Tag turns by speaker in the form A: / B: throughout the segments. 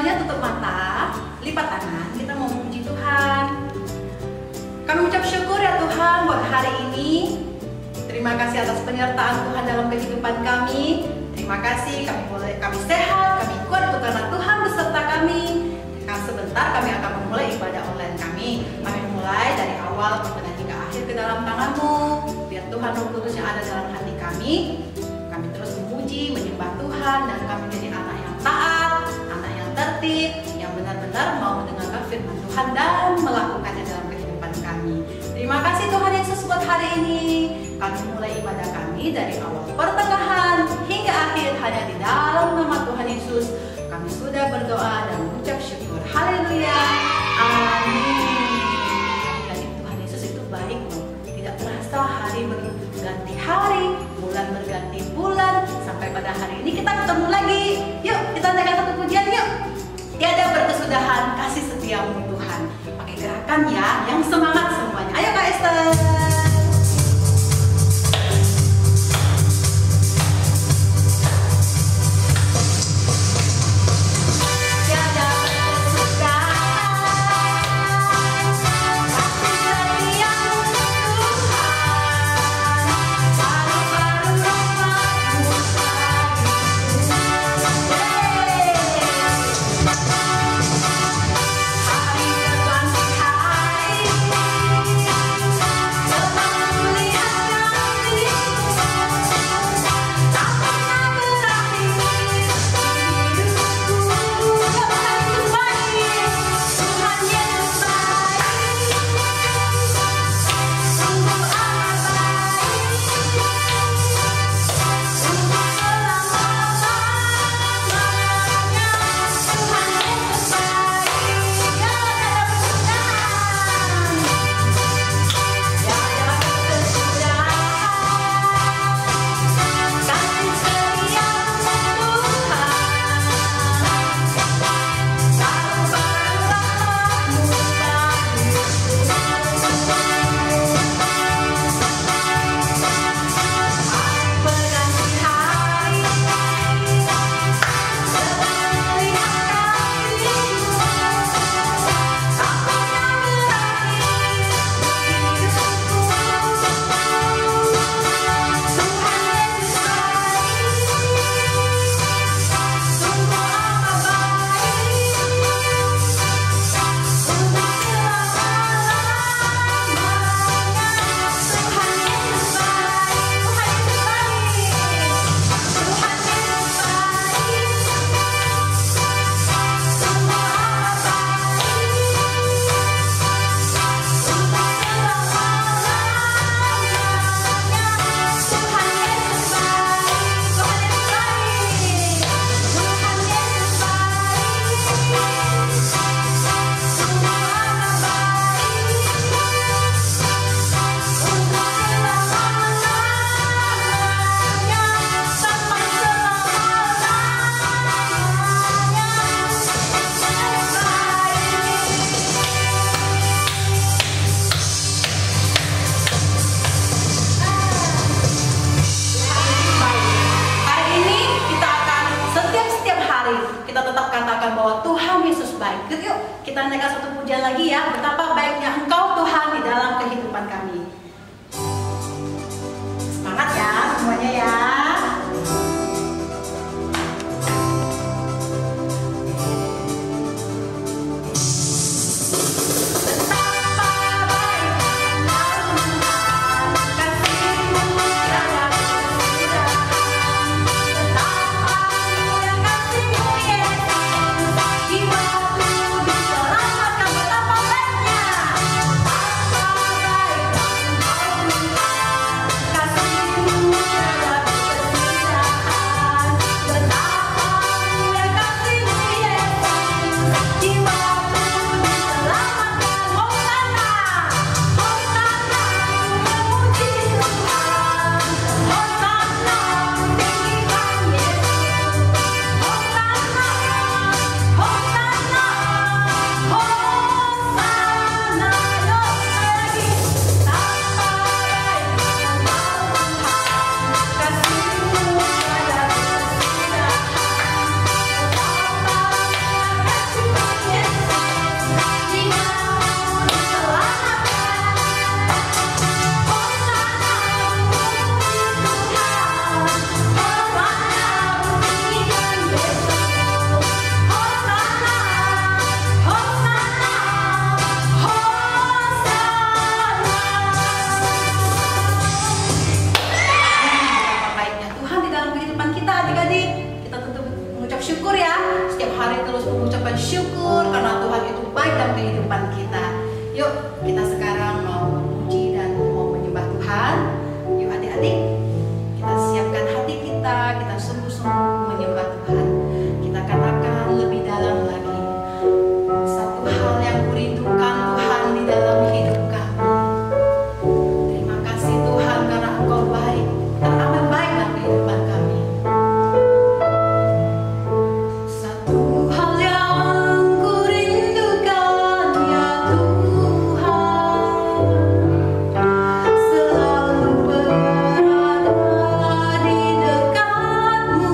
A: semuanya tutup mata, lipat tangan, kita mau memuji Tuhan. Kami ucap syukur ya Tuhan buat hari ini. Terima kasih atas penyertaan Tuhan dalam kehidupan kami. Terima kasih kami sehat, kami kuat karena Tuhan beserta kami. Sebentar kami akan memulai ibadah online kami. Kami mulai dari awal pertengahan hingga akhir ke dalam tangan-Mu. Biar Tuhan Roh Kudus yang ada dalam hati kami terus memuji, menyembah Tuhan, dan kami menjadi anak yang taat, anak yang tertib, yang benar-benar mau mendengarkan firman Tuhan dan melakukannya dalam kehidupan kami. Terima kasih Tuhan Yesus buat hari ini. Kami mulai ibadah kami dari awal pertengahan hingga akhir hanya di dalam nama Tuhan Yesus. Kami sudah berdoa dan mengucap syukur. Haleluya. Amin. Dan Tuhan Yesus itu baik loh. Tidak terasa hari berganti hari, bulan berganti bulan, sampai pada hari ini kita ketemu lagi. Yuk kita naikkan satu pujian yuk. Tiada berkesudahan kasih setiamu Tuhan. Pakai gerakan ya, yang semangat semuanya. Ayo Kak Esther. Kita naikkan satu pujian lagi ya. Betapa baiknya Engkau Tuhan di dalam kehidupan kami. Semangat ya semuanya ya. Kasih-Mu kita adik-adik, kita tetap mengucap syukur ya. Setiap hari terus mengucapkan syukur karena Tuhan itu baik dalam kehidupan kita. Yuk, kita sekarang mau memuji dan mau menyembah Tuhan. Yuk adik-adik, kita siapkan hati kita sungguh-sungguh menyembah Tuhan. Kita katakan lebih dalam lagi, satu hal yang kurindukan Tuhan di dalam hidup kami. Terima kasih Tuhan karena Engkau baik, teramat baik dalam kehidupan kami. Satu hal yang kurindukan ya Tuhan, selalu berada di dekatmu.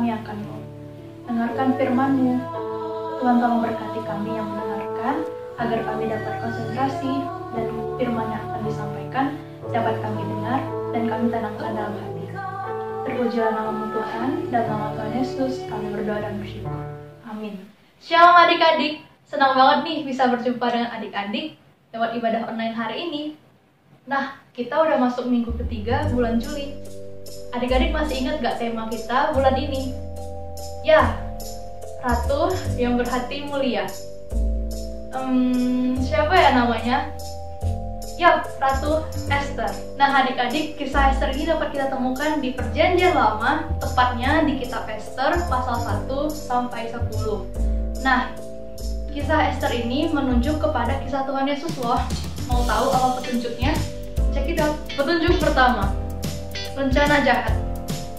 B: kami akan-Mu. Dengarkan firman-Mu. Tuhan, tolong berkati kami yang mendengarkan, agar kami dapat konsentrasi dan firman yang akan disampaikan dapat kami dengar dan kami tanamkan dalam hati. Terpujilah nama Tuhan, dan nama Tuhan Yesus kami berdoa dan bersyukur. Amin. Shalom adik-adik, senang banget nih bisa berjumpa dengan adik-adik lewat ibadah online hari ini. Nah, kita udah masuk minggu ketiga bulan Juli. Adik-adik masih ingat gak tema kita bulan ini? Ya, Ratu yang berhati mulia. Siapa ya namanya? Yap, Ratu Esther. Nah, adik-adik, kisah Esther ini dapat kita temukan di Perjanjian Lama, tepatnya di kitab Esther pasal 1 sampai 10. Nah, kisah Esther ini menunjuk kepada kisah Tuhan Yesus loh. Mau tahu apa petunjuknya? Check it out. Petunjuk pertama, rencana jahat.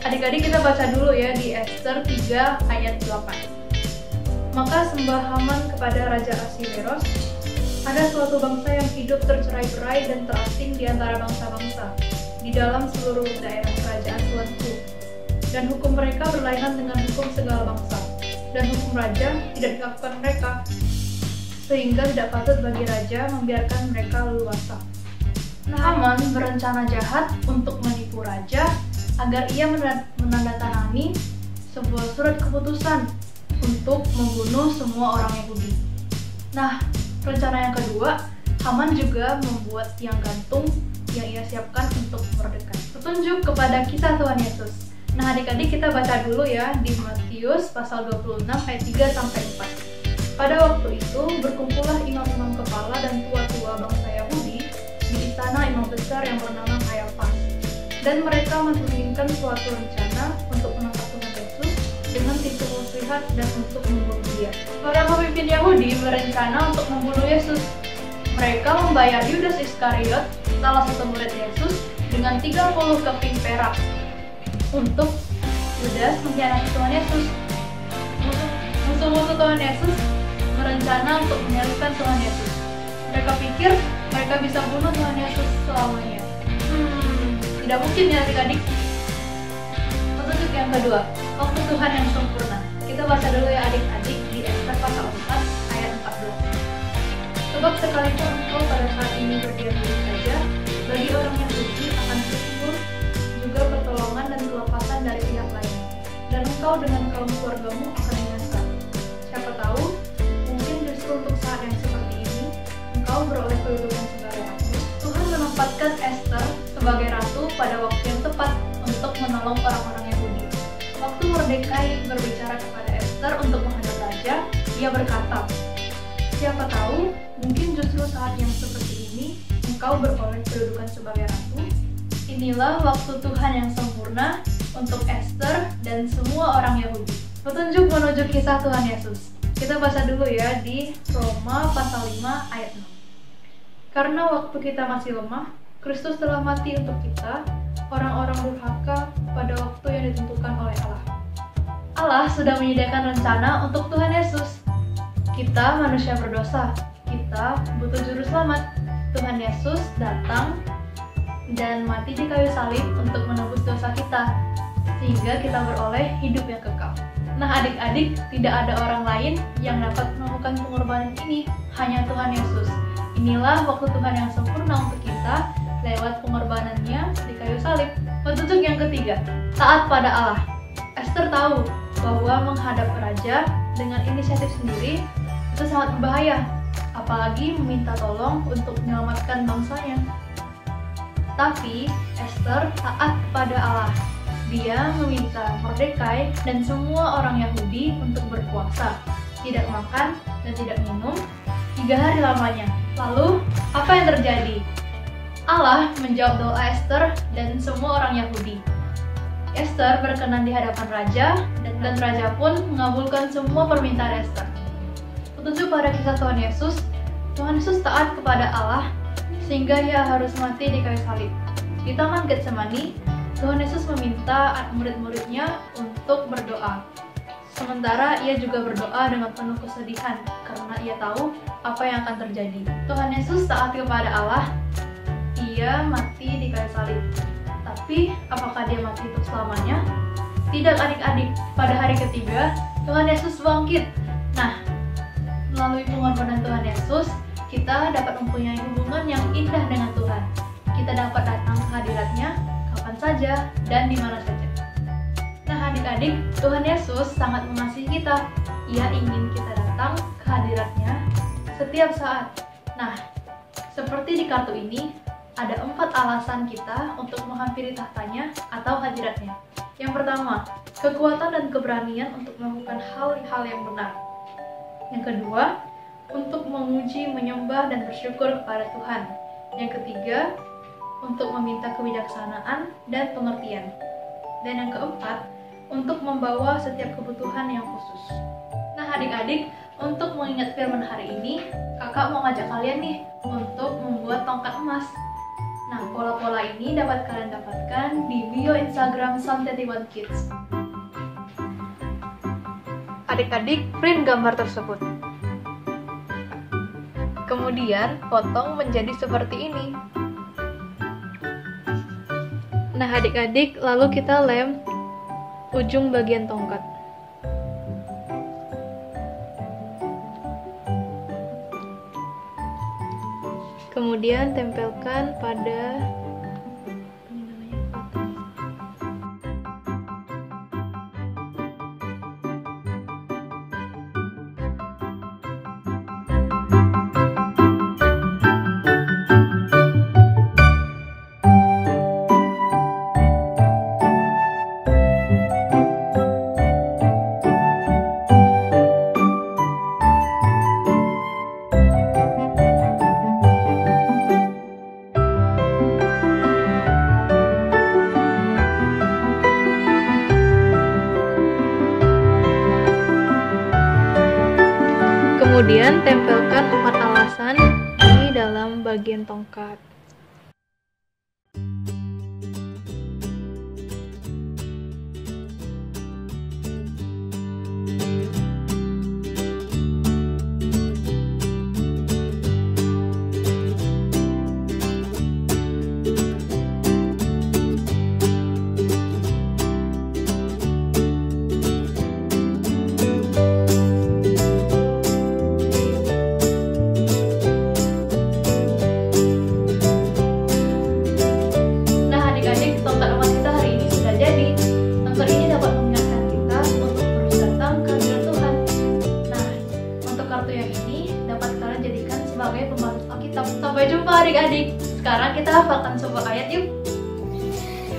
B: Adik-adik, kita baca dulu ya di Esther 3 ayat 8. Maka sembah Haman kepada Raja Ahasveros, ada suatu bangsa yang hidup tercerai-berai dan terasing di antara bangsa-bangsa di dalam seluruh daerah kerajaan Tuanku. Dan hukum mereka berlainan dengan hukum segala bangsa, dan hukum raja tidak dilakukan mereka, sehingga tidak patut bagi raja membiarkan mereka leluasa. Nah, Haman berencana jahat untuk menipu raja agar ia menandatangani sebuah surat keputusan untuk membunuh semua orang Yahudi. Nah, rencana yang kedua, Haman juga membuat tiang gantung yang ia siapkan untuk Mordekai. Petunjuk kepada kisah Tuhan Yesus. Nah, adik-adik, kita baca dulu ya di Matius pasal 26 ayat 3 sampai 4. Pada waktu itu berkumpullah imam-imam kepala dan tua-tua bangsa Yahudi di istana imam besar yang bernama Kayafas. Dan mereka menginginkan suatu rencana untuk menangkap Tuhan Yesus dengan tipu muslihat dan untuk membunuh dia. Para pemimpin Yahudi berencana untuk membunuh Yesus. Mereka membayar Yudas Iskariot, salah satu murid Yesus, dengan 30 keping perak untuk Yudas mengkhianati Tuhan Yesus. Musuh-musuh Tuhan Yesus berencana untuk menyalibkan Tuhan Yesus. Mereka pikir mereka bisa bunuh Tuhan Yesus selamanya. Tidak mungkin ya adik-adik. Petunjuk yang kedua, waktu Tuhan yang sempurna. Kita baca dulu ya adik-adik di Esther pasal 4 ayat 14. Sebab sekalipun engkau pada saat ini berdiam diri saja, bagi orang Yahudi akan timbul juga pertolongan dan kelepasan dari pihak lain, dan engkau dengan kaum keluargamu akan binasa. Siapa tahu, mungkin justru untuk saat yang seperti ini, engkau beroleh kedudukan sebagai ratu. Tuhan menempatkan Esther sebagai ratu pada waktu yang tepat untuk menolong orang-orang Yahudi. Waktu Mordekai berbicara kepada Esther untuk menghadap raja, ia berkata, siapa tahu, mungkin justru saat yang seperti ini, engkau beroleh kedudukan sebagai ratu. Inilah waktu Tuhan yang sempurna untuk Esther dan semua orang Yahudi. Petunjuk menuju kisah Tuhan Yesus. Kita baca dulu ya di Roma pasal 5 ayat 6. Karena waktu kita masih lemah, Kristus telah mati untuk kita, orang-orang durhaka, pada waktu yang ditentukan oleh Allah. Allah sudah menyediakan rencana untuk Tuhan Yesus. Kita manusia berdosa, kita butuh juru selamat. Tuhan Yesus datang dan mati di kayu salib untuk menebus dosa kita, sehingga kita beroleh hidup yang kekal. Nah adik-adik, tidak ada orang lain yang dapat melakukan pengorbanan ini, hanya Tuhan Yesus. Inilah waktu Tuhan yang sempurna untuk kita lewat pengorbanannya di kayu salib. Petunjuk yang ketiga, taat pada Allah. Esther tahu bahwa menghadap raja dengan inisiatif sendiri itu sangat berbahaya, apalagi meminta tolong untuk menyelamatkan bangsanya. Tapi Esther taat kepada Allah. Dia meminta Mordekai dan semua orang Yahudi untuk berpuasa, tidak makan dan tidak minum 3 hari lamanya. Lalu, apa yang terjadi? Allah menjawab doa Esther dan semua orang Yahudi. Esther berkenan di hadapan raja, dan raja pun mengabulkan semua permintaan Esther. Petunjuk pada kisah Tuhan Yesus taat kepada Allah, sehingga ia harus mati di kayu salib. Di Taman Getsemani, Tuhan Yesus meminta murid-muridnya untuk berdoa. Sementara ia juga berdoa dengan penuh kesedihan karena ia tahu apa yang akan terjadi. Tuhan Yesus taat kepada Allah, ia mati di kayu salib. Tapi apakah dia mati untuk selamanya? Tidak adik-adik, pada hari ketiga Tuhan Yesus bangkit. Nah, melalui pengorbanan Tuhan Yesus, kita dapat mempunyai hubungan yang indah dengan Tuhan. Kita dapat datang ke hadirat-Nya kapan saja dan di mana saja. Nah adik-adik, Tuhan Yesus sangat mengasihi kita. Ia ingin kita datang ke hadirat-Nya setiap saat. Nah, seperti di kartu ini, ada 4 alasan kita untuk menghampiri tahtanya atau hadirat-Nya. Yang pertama, kekuatan dan keberanian untuk melakukan hal-hal yang benar. Yang kedua, untuk memuji, menyembah, dan bersyukur kepada Tuhan. Yang ketiga, untuk meminta kebijaksanaan dan pengertian. Dan yang keempat, untuk membawa setiap kebutuhan yang khusus. Nah adik-adik, untuk mengingat firman hari ini, kakak mau ngajak kalian nih untuk membuat tongkat emas. Nah, pola-pola ini dapat kalian dapatkan di bio Instagram Psalm21Kids. Adik-adik, print gambar tersebut. Kemudian, potong menjadi seperti ini. Nah, adik-adik, lalu kita lem ujung bagian tongkat. Kemudian tempelkan pada kemudian tempelkan 4 alasan di dalam bagian tongkat. Sampai jumpa adik-adik. Sekarang kita hafalkan sebuah ayat yuk.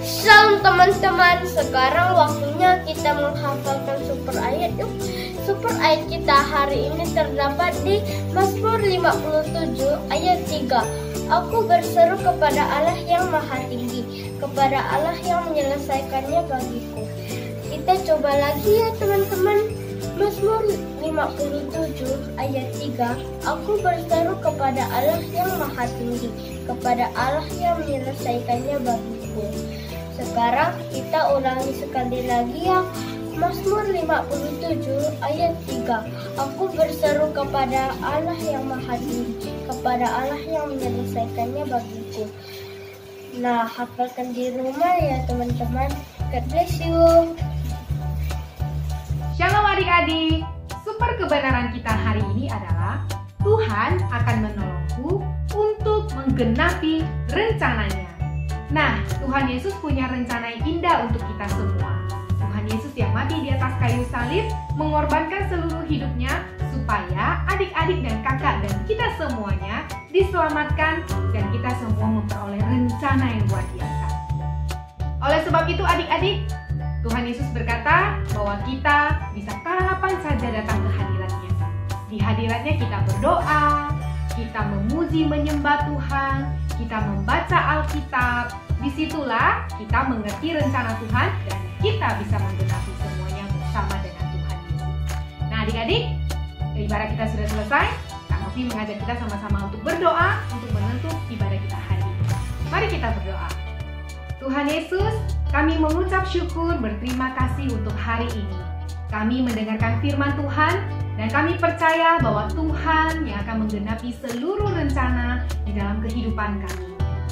C: Shalom teman-teman, sekarang waktunya kita menghafalkan super ayat yuk. Super ayat kita hari ini terdapat di Mazmur 57 ayat 3. Aku berseru kepada Allah yang maha tinggi, kepada Allah yang menyelesaikannya bagiku. Kita coba lagi ya teman-teman. Mazmur 57 ayat 3. Aku berseru kepada Allah yang maha tinggi, kepada Allah yang menyelesaikannya bagiku. Sekarang kita ulangi sekali lagi ya. Mazmur 57 ayat 3. Aku berseru kepada Allah yang maha tinggi, kepada Allah yang menyelesaikannya bagiku. Nah, hafalkan di rumah ya teman-teman. God bless you.
A: Shalom adik-adik, super kebenaran kita hari ini adalah Tuhan akan menolongku untuk menggenapi rencananya. Nah, Tuhan Yesus punya rencana yang indah untuk kita semua. Tuhan Yesus yang mati di atas kayu salib mengorbankan seluruh hidupnya supaya adik-adik dan kakak dan kita semuanya diselamatkan dan kita semua memperoleh rencana yang luar biasa. Oleh sebab itu adik-adik, Tuhan Yesus berkata bahwa kita bisa kapan saja datang ke hadirat-Nya. Di hadirat-Nya kita berdoa, kita memuji menyembah Tuhan, kita membaca Alkitab. Disitulah kita mengerti rencana Tuhan dan kita bisa menggenapi semuanya bersama dengan Tuhan Yesus. Nah adik-adik, ibadah kita sudah selesai. Kak Novi mengajak kita sama-sama untuk berdoa untuk menutup ibadah kita hari ini. Mari kita berdoa. Tuhan Yesus, kami mengucap syukur berterima kasih untuk hari ini. Kami mendengarkan firman Tuhan dan kami percaya bahwa Tuhan yang akan menggenapi seluruh rencana di dalam kehidupan kami.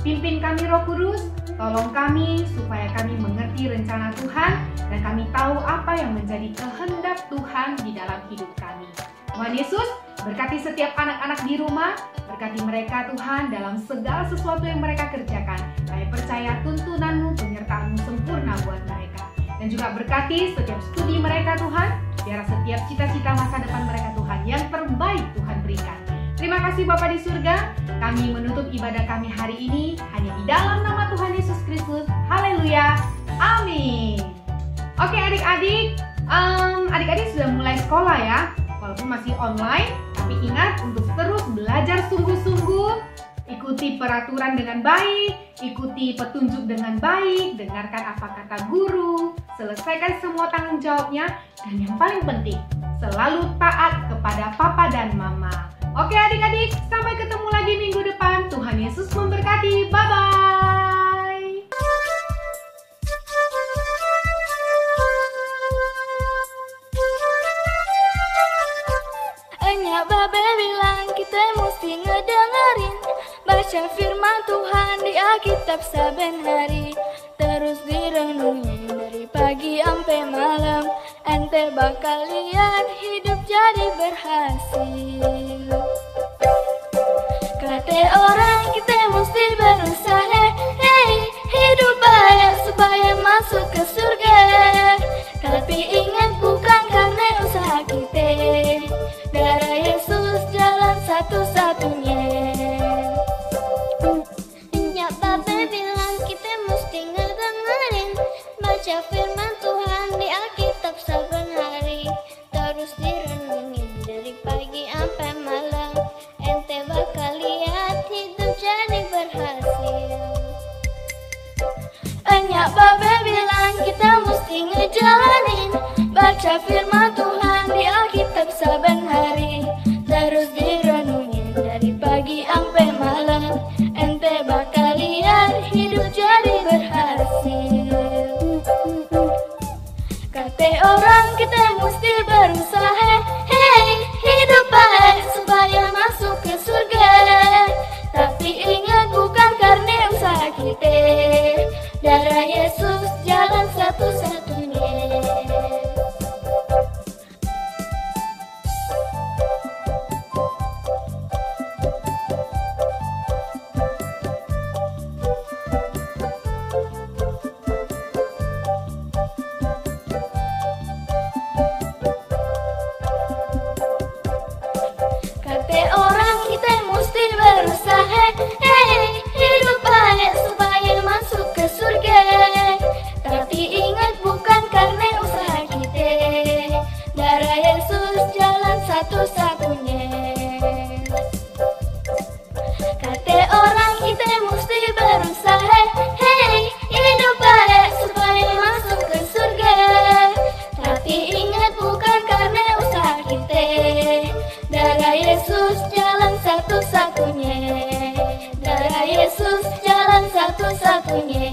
D: Pimpin kami Roh Kudus, tolong kami supaya kami mengerti rencana Tuhan dan kami tahu apa yang menjadi kehendak Tuhan di dalam hidup kami. Tuhan Yesus, berkati setiap anak-anak di rumah, berkati mereka Tuhan dalam segala sesuatu yang mereka kerjakan. Kami percaya tuntunan-Mu, penyertaan-Mu sempurna buat mereka. Dan juga berkati setiap studi mereka Tuhan, biar setiap cita-cita masa depan mereka Tuhan yang terbaik Tuhan berikan. Terima kasih Bapa di surga, kami menutup ibadah kami hari ini hanya di dalam nama Tuhan Yesus Kristus. Haleluya, amin. Oke adik-adik, adik-adik sudah mulai sekolah ya, walaupun masih online, tapi ingat untuk terus belajar sungguh-sungguh, ikuti peraturan dengan baik, ikuti petunjuk dengan baik, dengarkan apa kata guru, selesaikan semua tanggung jawabnya, dan yang paling penting, selalu taat kepada papa dan mama. Oke adik-adik, sampai ketemu lagi minggu depan. Tuhan Yesus memberkati. Bye-bye.
E: Enyak babe bilang kita mesti ngedengerin, baca firman Tuhan di Alkitab saben hari, terus direnungin dari pagi sampai malam. Ente bakal lihat hidup jadi berhasil. Kata orang kita mesti berusaha, hey, hidup baik supaya masuk ke surga. Tapi ingat bukan karena usaha kita, darah Yesus jalan satu-satunya.
C: Nyak babe bilang kita mesti ngedengerin, baca firman Tuhan di Alkitab saben hari, terus direnungin dari pagi sampai malam. Ente bakal lihat hidup jadi berhasil.
E: Enyak babe bilang kita mesti ngejalanin, baca firman Tuhan di Alkitab saben hari, terus direnungin dari pagi sampai malam. Ente bakal lihat hidup jadi berhasil. Kata orang kita mesti berusaha, hey, hidup baik supaya masuk ke surga. Tapi ingat bukan karena usaha kita, darah Yesus jalan satu-satunya. Kata orang kita mesti berusaha, hey, hidup baik supaya masuk ke surga. Tapi ingat bukan karena usaha kita, darah Yesus jalan satu-satunya. Kata orang kita mesti berusaha, hey, hidup baik supaya masuk ke surga. Tapi ingat bukan karena usaha kita, darah Yesus jalan satu-satunya. Darah Yesus jalan satu-satunya.